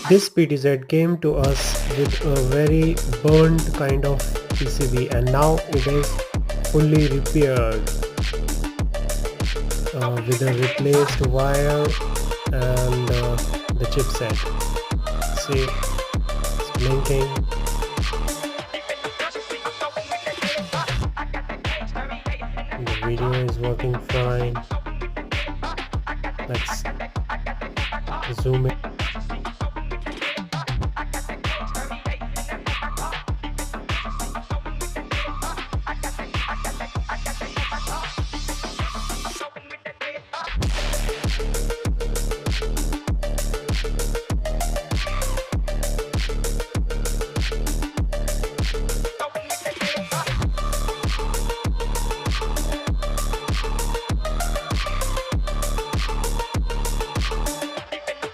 This PTZ came to us with a very burned kind of PCB, and now it is fully repaired with a replaced wire and the chipset. See, it's blinking. The video is working fine. Let's zoom in.